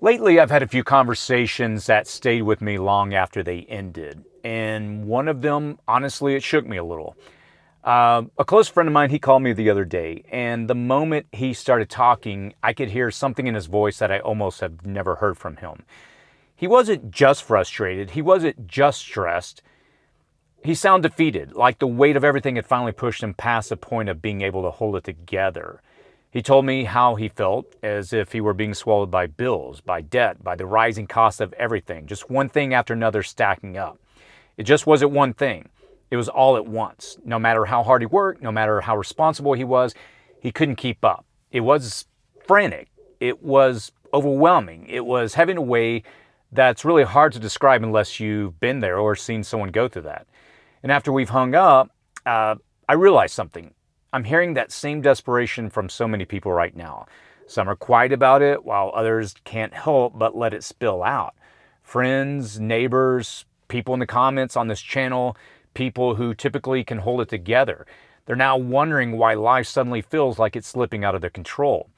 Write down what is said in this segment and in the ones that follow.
Lately, I've had a few conversations that stayed with me long after they ended. And one of them, honestly, it shook me a little. A close friend of mine, he called me the other day. And the moment he started talking, I could hear something in his voice that I almost have never heard from him. He wasn't just frustrated. He wasn't just stressed. He sounded defeated, like the weight of everything had finally pushed him past the point of being able to hold it together. He told me how he felt, as if he were being swallowed by bills, by debt, by the rising cost of everything, just one thing after another stacking up. It just wasn't one thing. It was all at once. No matter how hard he worked, no matter how responsible he was, he couldn't keep up. It was frantic. It was overwhelming. It was heavy in a way that's really hard to describe unless you've been there or seen someone go through that. And after we've hung up, I realized something. I'm hearing that same desperation from so many people right now. Some are quiet about it, while others can't help but let it spill out. Friends, neighbors, people in the comments on this channel, people who typically can hold it together. They're now wondering why life suddenly feels like it's slipping out of their control.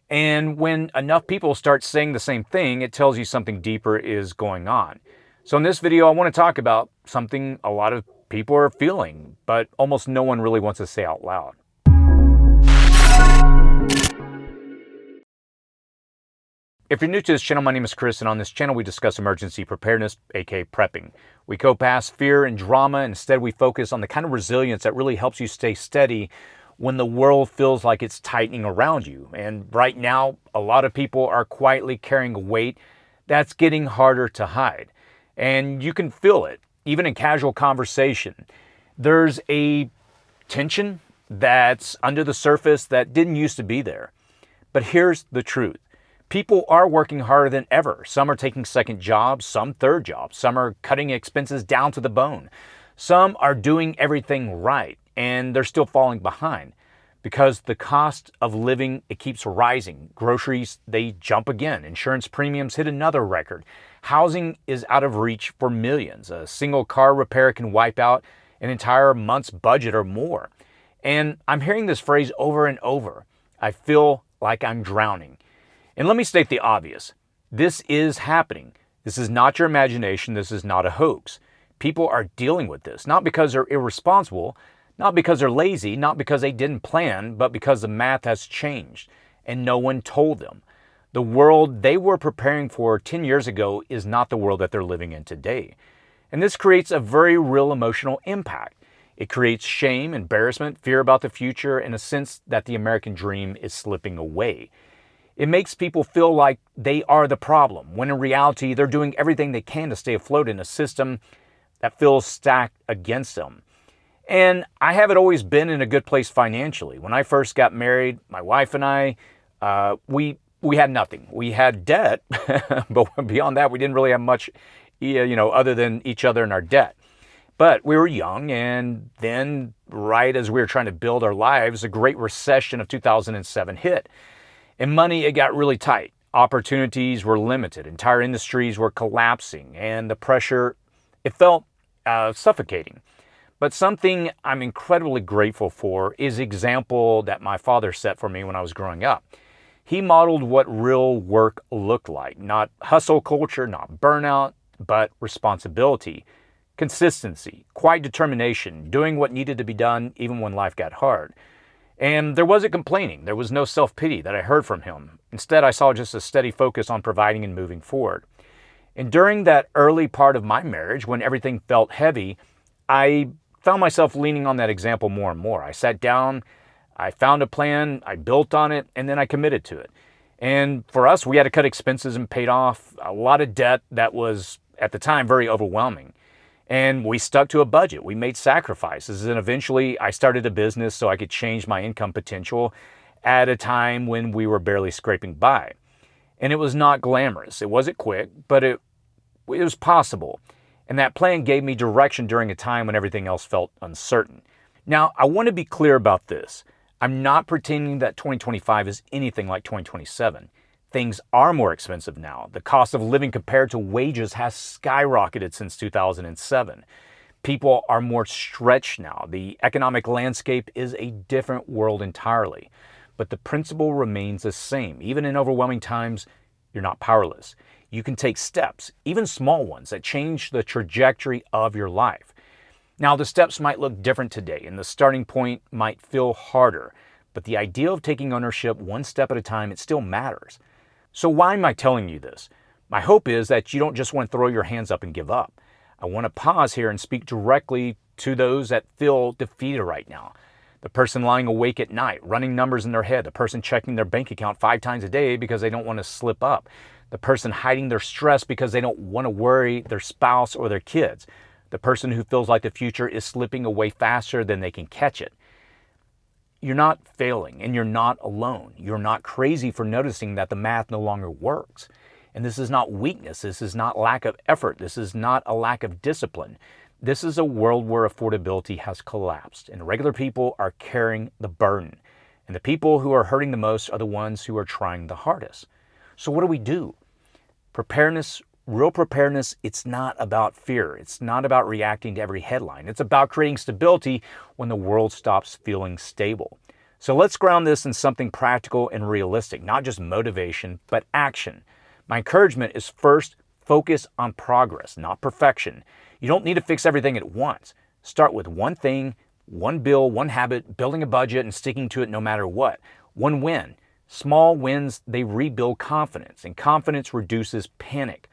And when enough people start saying the same thing, it tells you something deeper is going on. So in this video, I want to talk about something a lot of people are feeling, but almost no one really wants to say out loud. If you're new to this channel, my name is Chris, and on this channel we discuss emergency preparedness, aka prepping. We go past fear and drama, and instead we focus on the kind of resilience that really helps you stay steady when the world feels like it's tightening around you. And right now, a lot of people are quietly carrying a weight that's getting harder to hide. And you can feel it, even in casual conversation. There's a tension that's under the surface that didn't used to be there. But here's the truth. People are working harder than ever. Some are taking second jobs, some third jobs. Some are cutting expenses down to the bone. Some are doing everything right, and they're still falling behind because the cost of living, it keeps rising. Groceries, they jump again. Insurance premiums hit another record. Housing is out of reach for millions. A single car repair can wipe out an entire month's budget or more. And I'm hearing this phrase over and over. I feel like I'm drowning. And let me state the obvious. This is happening. This is not your imagination. This is not a hoax. People are dealing with this, not because they're irresponsible, not because they're lazy, not because they didn't plan, but because the math has changed and no one told them. The world they were preparing for 10 years ago is not the world that they're living in today. And this creates a very real emotional impact. It creates shame, embarrassment, fear about the future, and a sense that the American dream is slipping away. It makes people feel like they are the problem, when in reality, they're doing everything they can to stay afloat in a system that feels stacked against them. And I haven't always been in a good place financially. When I first got married, my wife and I, we had nothing. We had debt, but beyond that, we didn't really have much, other than each other and our debt. But we were young, and then right as we were trying to build our lives, the Great Recession of 2007 hit. And money, it got really tight. Opportunities were limited. Entire industries were collapsing, and the pressure, it felt suffocating. But something I'm incredibly grateful for is the example that my father set for me when I was growing up. He modeled what real work looked like. Not hustle culture, not burnout, but responsibility, consistency, quiet determination, doing what needed to be done even when life got hard. And there wasn't complaining. There was no self-pity that I heard from him. Instead, I saw just a steady focus on providing and moving forward. And during that early part of my marriage, when everything felt heavy, I found myself leaning on that example more and more. I sat down, I found a plan, I built on it, and then I committed to it. And for us, we had to cut expenses and paid off a lot of debt that was, at the time, very overwhelming. And we stuck to a budget. We made sacrifices. And eventually, I started a business so I could change my income potential at a time when we were barely scraping by. And it was not glamorous. It wasn't quick, but it was possible. And that plan gave me direction during a time when everything else felt uncertain. Now, I want to be clear about this. I'm not pretending that 2025 is anything like 2027. Things are more expensive now. The cost of living compared to wages has skyrocketed since 2007. People are more stretched now. The economic landscape is a different world entirely. But the principle remains the same. Even in overwhelming times, you're not powerless. You can take steps, even small ones, that change the trajectory of your life. Now, the steps might look different today, and the starting point might feel harder, but the idea of taking ownership one step at a time, it still matters. So why am I telling you this? My hope is that you don't just want to throw your hands up and give up. I want to pause here and speak directly to those that feel defeated right now. The person lying awake at night, running numbers in their head, the person checking their bank account 5 times a day because they don't want to slip up, the person hiding their stress because they don't want to worry their spouse or their kids, the person who feels like the future is slipping away faster than they can catch it. You're not failing, and you're not alone. You're not crazy for noticing that the math no longer works. And this is not weakness. This is not lack of effort. This is not a lack of discipline. This is a world where affordability has collapsed, and regular people are carrying the burden. And the people who are hurting the most are the ones who are trying the hardest. So what do we do? Preparedness, real preparedness, it's not about fear. It's not about reacting to every headline. It's about creating stability when the world stops feeling stable. So let's ground this in something practical and realistic, not just motivation, but action. My encouragement is first, focus on progress, not perfection. You don't need to fix everything at once. Start with one thing, one bill, one habit, building a budget and sticking to it no matter what. One win. Small wins, they rebuild confidence, and confidence reduces panic.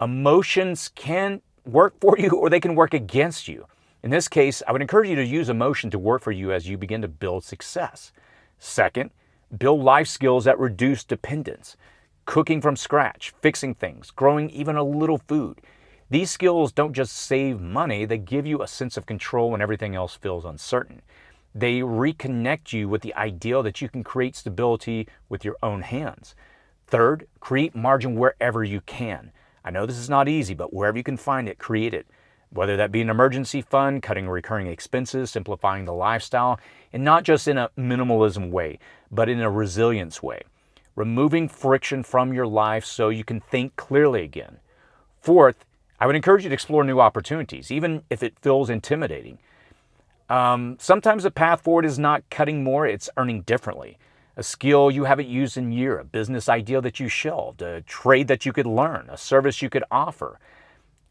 Emotions can work for you or they can work against you. In this case, I would encourage you to use emotion to work for you as you begin to build success. Second, build life skills that reduce dependence. Cooking from scratch, fixing things, growing even a little food. These skills don't just save money, they give you a sense of control when everything else feels uncertain. They reconnect you with the ideal that you can create stability with your own hands. Third, create margin wherever you can. I know this is not easy, but wherever you can find it, create it. Whether that be an emergency fund, cutting recurring expenses, simplifying the lifestyle, and not just in a minimalism way, but in a resilience way. Removing friction from your life so you can think clearly again. Fourth, I would encourage you to explore new opportunities, even if it feels intimidating. Sometimes the path forward is not cutting more, it's earning differently. A skill you haven't used in a year, a business idea that you shelved, a trade that you could learn, a service you could offer.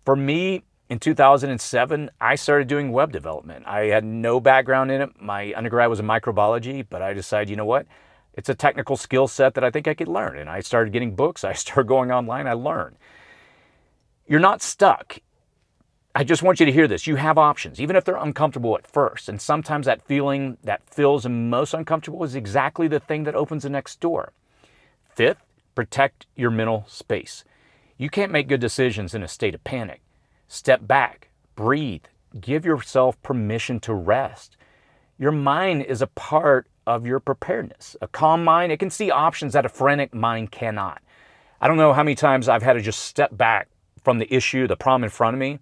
For me, in 2007, I started doing web development. I had no background in it. My undergrad was in microbiology, but I decided, you know what? It's a technical skill set that I think I could learn. And I started getting books. I started going online. I learned. You're not stuck. I just want you to hear this. You have options, even if they're uncomfortable at first. And sometimes that feeling that feels the most uncomfortable is exactly the thing that opens the next door. Fifth, protect your mental space. You can't make good decisions in a state of panic. Step back, breathe, give yourself permission to rest. Your mind is a part of your preparedness. A calm mind, it can see options that a frantic mind cannot. I don't know how many times I've had to just step back from the issue, the problem in front of me.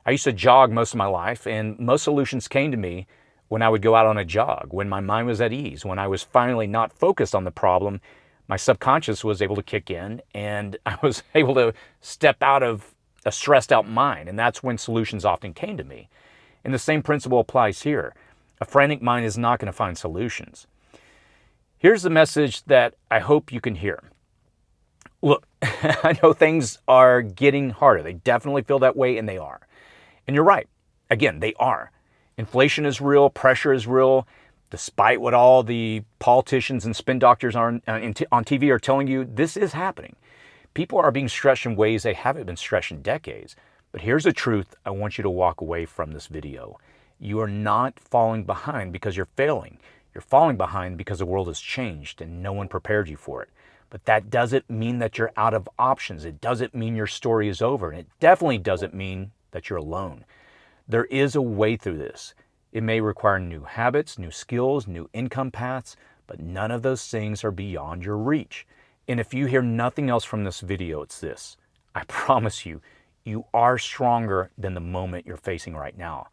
I used to jog most of my life, and most solutions came to me when I would go out on a jog, when my mind was at ease, when I was finally not focused on the problem. My subconscious was able to kick in, and I was able to step out of a stressed out mind, and that's when solutions often came to me. And the same principle applies here. A frantic mind is not going to find solutions. Here's the message that I hope you can hear. Look, I know things are getting harder. They definitely feel that way, and they are. And you're right. Again, they are. Inflation is real. Pressure is real. Despite what all the politicians and spin doctors on TV are telling you, this is happening. People are being stretched in ways they haven't been stretched in decades. But here's the truth I want you to walk away from this video. You are not falling behind because you're failing. You're falling behind because the world has changed and no one prepared you for it. But that doesn't mean that you're out of options. It doesn't mean your story is over. And it definitely doesn't mean that you're alone. There is a way through this. It may require new habits, new skills, new income paths, but none of those things are beyond your reach. And if you hear nothing else from this video, it's this. I promise you, you are stronger than the moment you're facing right now.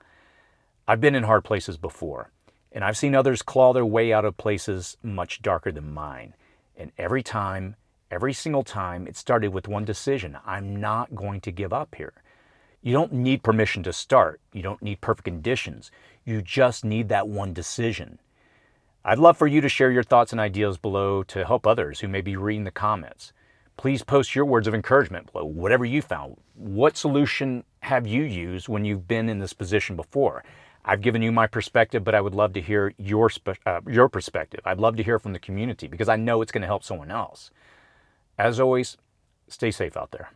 I've been in hard places before, and I've seen others claw their way out of places much darker than mine. And every time, every single time, it started with one decision. I'm not going to give up here. You don't need permission to start. You don't need perfect conditions. You just need that one decision. I'd love for you to share your thoughts and ideas below to help others who may be reading the comments. Please post your words of encouragement below, whatever you found. What solution have you used when you've been in this position before? I've given you my perspective, but I would love to hear your perspective. I'd love to hear from the community because I know it's going to help someone else. As always, stay safe out there.